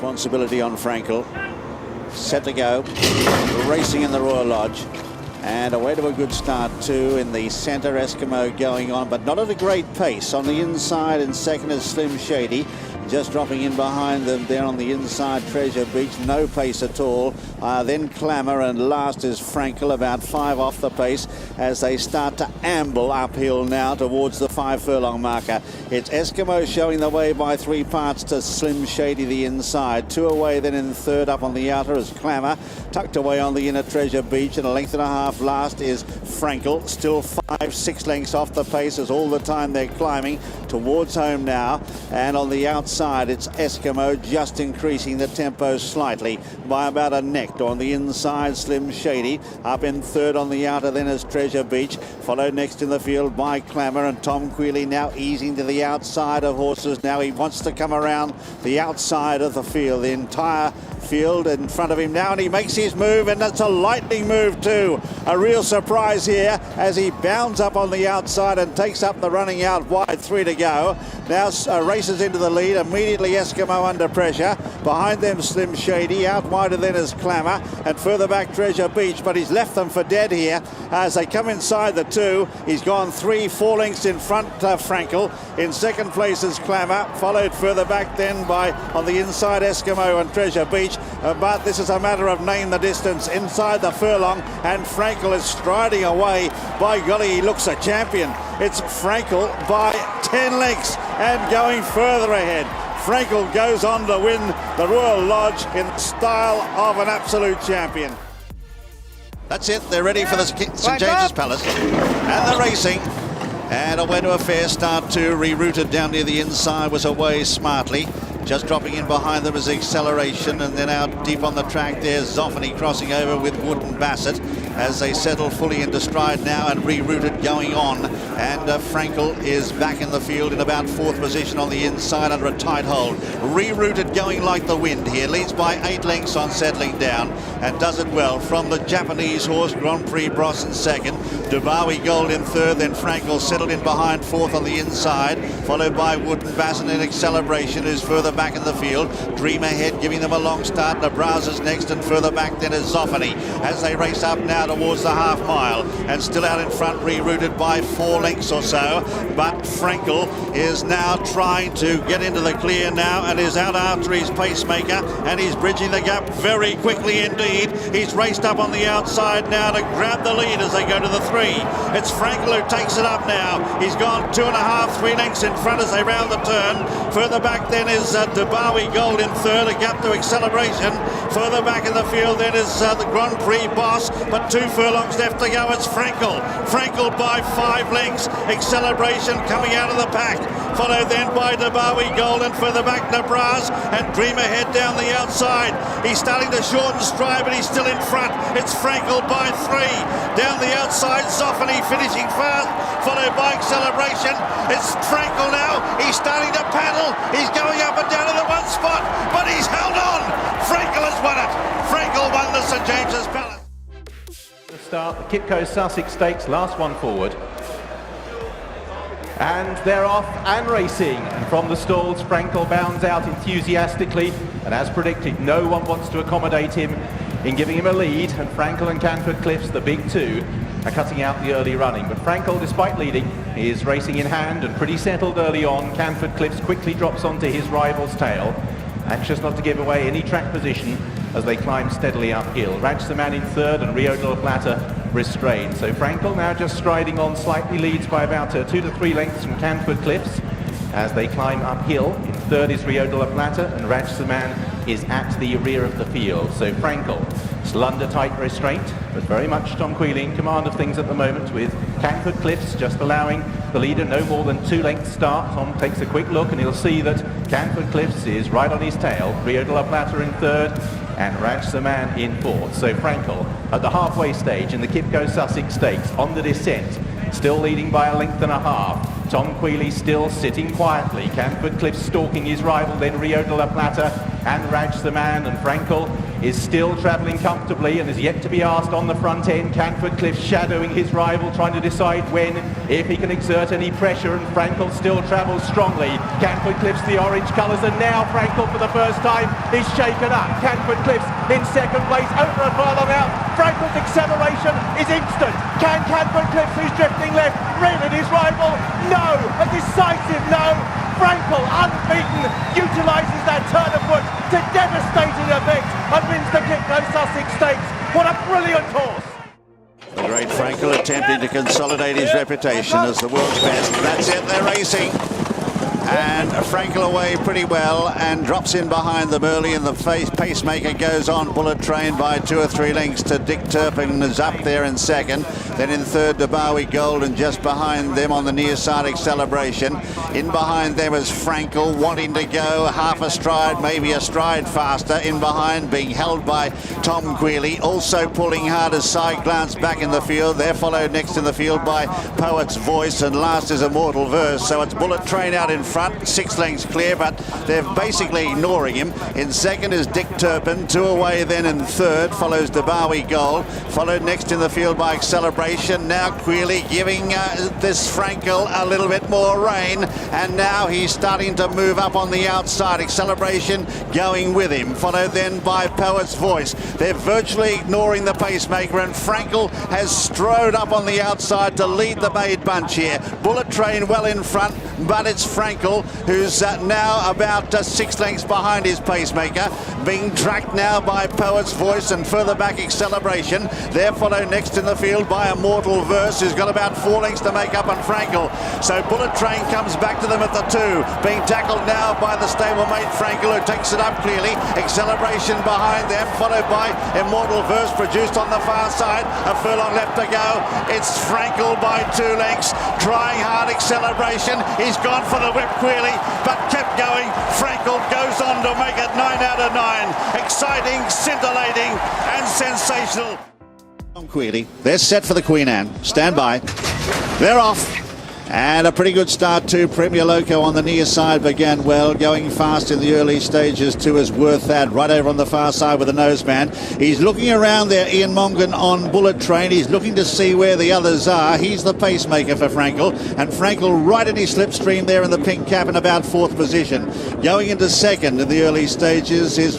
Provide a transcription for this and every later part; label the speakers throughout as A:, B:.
A: responsibility on Frankel. Set to go, racing in the Royal Lodge. And away to a good start too in the centre. Eskimo going on, but not at a great pace. On the inside in second is Slim Shady. Just dropping in behind them there on the inside, Treasure Beach, no pace at all. Then Clamour, and last is Frankel, about 5 off the pace as they start to amble uphill now towards the 5 furlong marker. It's Eskimo showing the way by 3 parts to Slim Shady the inside. 2 away then in third. Up on the outer is Clamour, tucked away on the inner Treasure Beach, and a length and a half last is Frankel. Still 5-6 lengths off the pace as all the time they're climbing towards home now. And on the outside it's Eskimo, just increasing the tempo slightly by about a neck. On the inside Slim Shady, up in third. On the outer then is Treasure Beach, followed next in the field by Clamour, and Tom Queally now easing to the outside of horses. Now he wants to come around the outside of the field, the entire field in front of him now, and he makes his move, and that's a lightning move too. A real surprise here as he bounds up on the outside and takes up the running out wide. 3 to go. Now races into the lead. Immediately Eskimo under pressure. Behind them Slim Shady. Out wider then is Clamour, and further back Treasure Beach, but he's left them for dead here as they come inside the 2. He's gone 3-4 lengths in front of Frankel. In second place is Clamour, followed further back then by, on the inside, Eskimo and Treasure Beach. But this is a matter of name the distance inside the furlong, and Frankel is striding away. By golly, he looks a champion. It's Frankel by 10 lengths and going further ahead. Frankel goes on to win the Royal Lodge in the style of an absolute champion. That's it, they're ready for the St James's Palace and the racing. And away to a fair start too, rerouted down near the inside, was away smartly. Just dropping in behind them is Acceleration, and then out deep on the track there's Zoffany crossing over with Wood and Bassett as they settle fully into stride now and rerouted going on. And Frankel is back in the field in about 4th position on the inside under a tight hold. Rerouted going like the wind here, leads by 8 lengths on settling down and does it well from the Japanese horse Grand Prix Bros in second. Dubawi Gold in third, then Frankel settled in behind 4th on the inside, followed by Wood and Bassett, and Acceleration is further back in the field. Dream Ahead giving them a long start. Nebraska's next, and further back then is Zoffany as they race up now towards the half mile, and still out in front, rerouted by 4 lengths or so. But Frankel is now trying to get into the clear now and is out after his pacemaker, and he's bridging the gap very quickly indeed. He's raced up on the outside now to grab the lead as they go to the 3. It's Frankel who takes it up now. He's gone 2.5-3 lengths in front as they round the turn. Further back then is Dubawi Gold in third, a gap to Acceleration. Further back in the field then is the Grand Prix Boss, but 2 furlongs left to go. It's Frankel. Frankel by 5 lengths. Acceleration coming out of the pack, followed then by Dubawi Gold, and further back Nebraska and Dream Ahead down the outside. He's starting to shorten stride, but he's still in front. It's Frankel by 3. Down the outside, Zoffany finishing fast, followed by Acceleration. It's Frankel now. He's starting to paddle. He's going up and down to the 1 spot, but he's held on. Frankel has won it. Frankel won the St James's Palace.
B: The start, the Kipco Sussex Stakes, last one forward. And they're off and racing. And from the stalls, Frankel bounds out enthusiastically. And as predicted, no one wants to accommodate him in giving him a lead. And Frankel and Canford Cliffs, the big 2, are cutting out the early running. But Frankel, despite leading, is racing in hand and pretty settled early on. Canford Cliffs quickly drops onto his rival's tail, anxious not to give away any track position as they climb steadily uphill. Raj the Man in third and Rio de la Plata restrained. So Frankel now just striding on, slightly leads by about 2 to 3 lengths from Canford Cliffs as they climb uphill. In third is Rio de la Plata, and Raj the Man is at the rear of the field. So Frankel still under tight restraint, but very much Tom Queally in command of things at the moment, with Canford Cliffs just allowing the leader no more than 2 lengths start. Tom takes a quick look and he'll see that Canford Cliffs is right on his tail. Rio de la Plata in third and Raj the Man in fourth. So Frankel at the halfway stage in the Kipco Sussex Stakes on the descent, still leading by 1.5 lengths. Tom Queally still sitting quietly. Canford Cliffs stalking his rival, then Rio de la Plata and Raj the Man, and Frankel is still travelling comfortably and is yet to be asked on the front end. Canford Cliff shadowing his rival, trying to decide when, if he can exert any pressure, and Frankel still travels strongly. Canford Cliff's the orange colours, and now Frankel for the first time is shaken up. Canford Cliff's in second place, over a furlong out. Frankel's acceleration is instant. Can Canford Cliff's, who's drifting left, reel in his rival? No! A decisive no! Frankel, unbeaten, utilises that turn of foot to devastating effect and wins the Gitmo Sussex Stakes. What a brilliant horse!
A: The great Frankel attempting to consolidate his reputation as the world's best. That's it, they're racing. And Frankel away pretty well and drops in behind them early, and the pacemaker goes on. Bullet Train by 2 or 3 lengths to Dick Turpin is up there in second. Then in third to Bowie Gold, and just behind them on the near side Acceleration. In behind them is Frankel wanting to go half a stride, maybe a stride faster. In behind, being held by Tom Queally, also pulling hard as Side Glance back in the field. They're followed next in the field by Poet's Voice, and last is Immortal Verse. So it's Bullet Train out in front, 6 lengths clear, but they're basically ignoring him. In second is Dick Turpin, 2 away then in third, follows Bowie Gold, followed next in the field by Acceleration. Now Queally giving this Frankel a little bit more rein, and now he's starting to move up on the outside. Acceleration going with him, followed then by Poet's Voice. They're virtually ignoring the pacemaker, and Frankel has strode up on the outside to lead the maid bunch here. Bullet Train well in front, but it's Frankel who's now about 6 lengths behind his pacemaker, being tracked now by Poet's Voice, and further back Acceleration. They're followed next in the field by Immortal Verse, who's got about 4 lengths to make up on Frankel. So Bullet Train comes back to them at the 2, being tackled now by the stablemate Frankel, who takes it up clearly. Acceleration behind them, followed by Immortal Verse, produced on the far side. A furlong left to go. It's Frankel by 2 lengths, trying hard. Acceleration, he's gone for the whip Queally, but kept going. Frankel goes on to make it 9 out of 9. Exciting, scintillating and sensational. Queally, they're set for the Queen Anne. Stand by. They're off. And a pretty good start too. Premier Loco on the near side began well, going fast in the early stages too, is Worth That right over on the far side with the noseband. He's looking around there, Ian Mongan on Bullet Train. He's looking to see where the others are. He's the pacemaker for Frankel, and Frankel right in his slipstream there in the pink cap in about 4th position. Going into second in the early stages is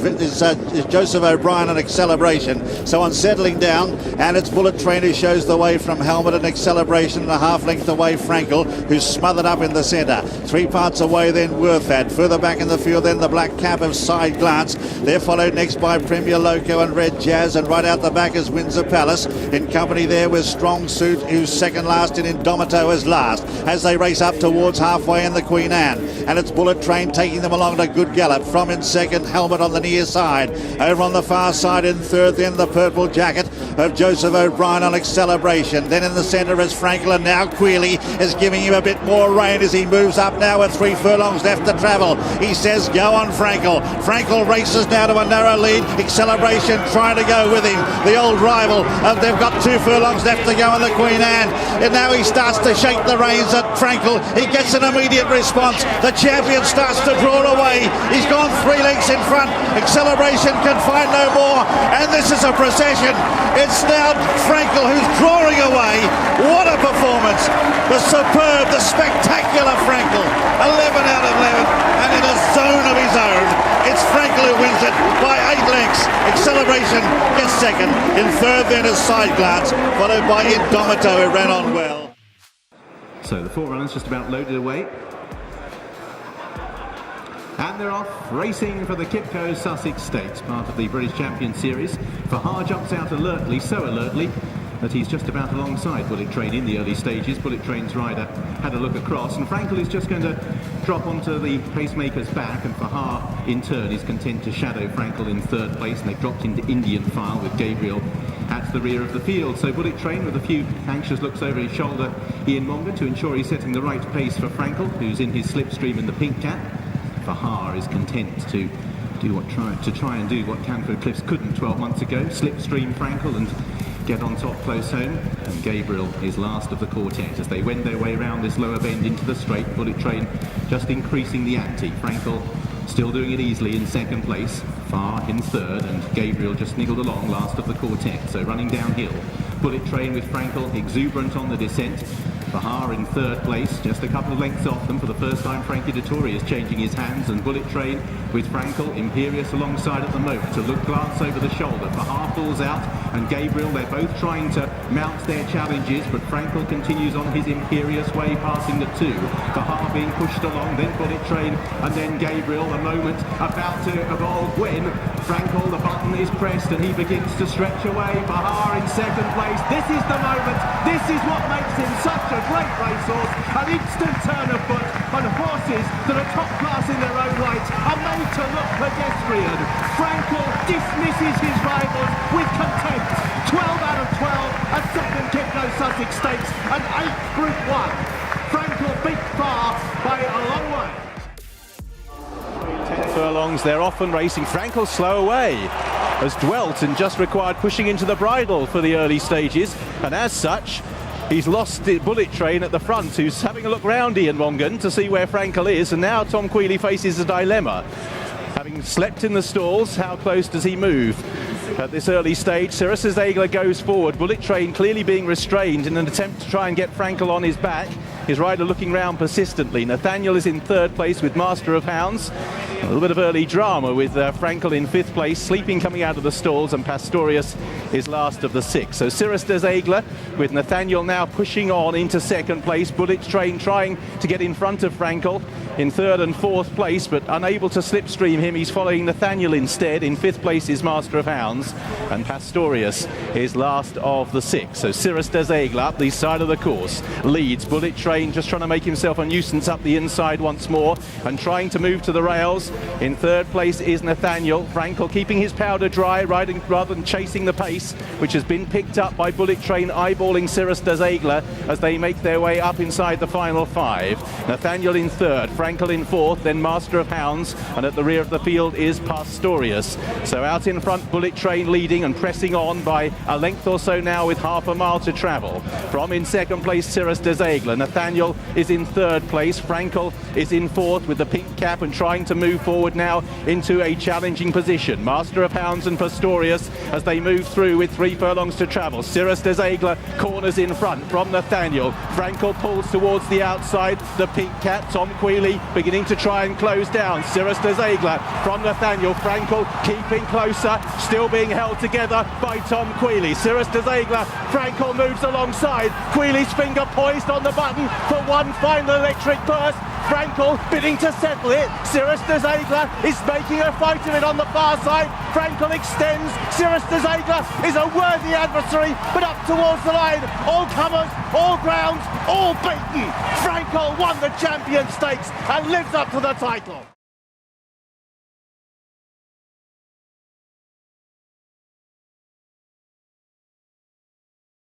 A: Joseph O'Brien on Acceleration. So on settling down, and it's Bullet Train who shows the way from Helmet, and Acceleration, and a half length away Frankel, who's smothered up in the centre. 3 parts away then Worth That. Further back in the field then the black cap of Side Glance. They're followed next by Premier Loco and Red Jazz, and right out the back is Windsor Palace. In company there with Strong Suit, who's second last, and Indomito is last, as they race up towards halfway in the Queen Anne. And it's Bullet Train taking them along at a good gallop. From in second, Helmet on the near side. Over on the far side in third then the purple jacket of Joseph O'Brien on Acceleration. Then in the centre is Frankel, and now Queally is giving him a bit more rein as he moves up now with 3 furlongs left to travel. He says go on Frankel. Frankel races now to a narrow lead. Acceleration trying to go with him, the old rival, and they've got 2 furlongs left to go in the Queen Anne, and now he starts to shake the reins at Frankel. He gets an immediate response. The champion starts to draw away. He's gone 3 lengths in front. Acceleration can find no more, and this is a procession. It's now Frankel who's drawing away. What a performance. The superb, the spectacular Frankel, 11 out of 11, and in a zone of his own. It's Frankel who wins it by 8 lengths. Acceleration gets second. In third then is Side Glance, followed by Indomito, who ran on well.
B: So the 4 runners just about loaded away. And they're off racing for the Kipco Sussex Stakes, part of the British Champion Series. Fahar jumps out alertly, so alertly that he's just about alongside Bullet Train in the early stages. Bullet Train's rider had a look across, and Frankel is just going to drop onto the pacemaker's back, and Fahar in turn is content to shadow Frankel in 3rd place, and they've dropped into Indian file with Gabriel at the rear of the field. So Bullet Train with a few anxious looks over his shoulder, Ian Mongan, to ensure he's setting the right pace for Frankel, who's in his slipstream in the pink cap. Fahar is content to try and do what Canford Cliffs couldn't 12 months ago, slipstream Frankel and get on top close home. And Gabriel is last of the quartet as they wend their way around this lower bend into the straight. Bullet Train just increasing the ante. Frankel still doing it easily in 2nd place. Far in third, and Gabriel just niggled along last of the quartet. So running downhill, Bullet Train with Frankel, exuberant on the descent. Bahar in third place, just a couple of lengths off them. For the first time, Frankie Dettori is changing his hands, and Bullet Train with Frankel, Imperious alongside at the moment. To glance over the shoulder, Bahar falls out, and Gabriel, they're both trying to mount their challenges, but Frankel continues on his Imperious way, passing the two. Bahar being pushed along, then Bullet Train, and then Gabriel. The moment about to evolve when Frankel, the button is pressed, and he begins to stretch away. Bahar in second place. This is the moment. This is what makes him such a great racehorse. An instant turn of foot, and horses that are top class in their own right are made to look pedestrian. Frankel dismisses his rivals with contempt. 12 out of 12, a second Kipno Sussex Stakes, an 8th Group 1. Frankel beat Far by a long way. 10 furlongs, they're often racing. Frankel slow away, has dwelt and just required pushing into the bridle for the early stages, and as such he's lost the Bullet Train at the front, who's having a look round Ian Wongan to see where Frankel is, and now Tom Queally faces a dilemma. Having slept in the stalls, how close does he move? At this early stage, Cirrus Zegler goes forward, Bullet Train clearly being restrained in an attempt to try and get Frankel on his back. His rider looking round persistently. Nathaniel is in third place with Master of Hounds. A little bit of early drama with Frankel in 5th place, Sleeping coming out of the stalls, and Pastorius is last of the 6. So Cirrus Zegler with Nathaniel now pushing on into 2nd place. Bullet Train trying to get in front of Frankel in 3rd and 4th place, but unable to slipstream him. He's following Nathaniel instead. In 5th place is Master of Hounds, and Pastorius is last of the 6. So Cirrus Zegler up the side of the course leads. Bullet Train just trying to make himself a nuisance up the inside once more and trying to move to the rails. In 3rd place is Nathaniel. Frankel keeping his powder dry, riding rather than chasing the pace, which has been picked up by Bullet Train, eyeballing Cirrus Zegler as they make their way up inside the final 5. Nathaniel in 3rd, Frankel in 4th, then Master of Hounds, and at the rear of the field is Pastorius. So out in front, Bullet Train leading and pressing on by a length or so now with half a mile to travel. From in 2nd place, Cirrus Zegler. Nathaniel is in 3rd place. Frankel is in 4th with the pink cap and trying to move forward now into a challenging position. Master of Hounds and Pastorius as they move through with 3 furlongs to travel. Cirrus Zegler corners in front from Nathaniel. Frankel pulls towards the outside. The pink cap, Tom Queally, beginning to try and close down. Cirrus Zegler from Nathaniel. Frankel keeping closer, still being held together by Tom Queally. Cirrus Zegler, Frankel moves alongside. Queally's finger poised on the button for one final electric burst. Frankel bidding to settle it. Cirrus Zegler is making a fight of it on the far side. Frankel extends. Cirrus Zegler is a worthy adversary, but up towards the line. All comers, all grounds, all beaten. Frankel won the Champion Stakes and lives up to the title.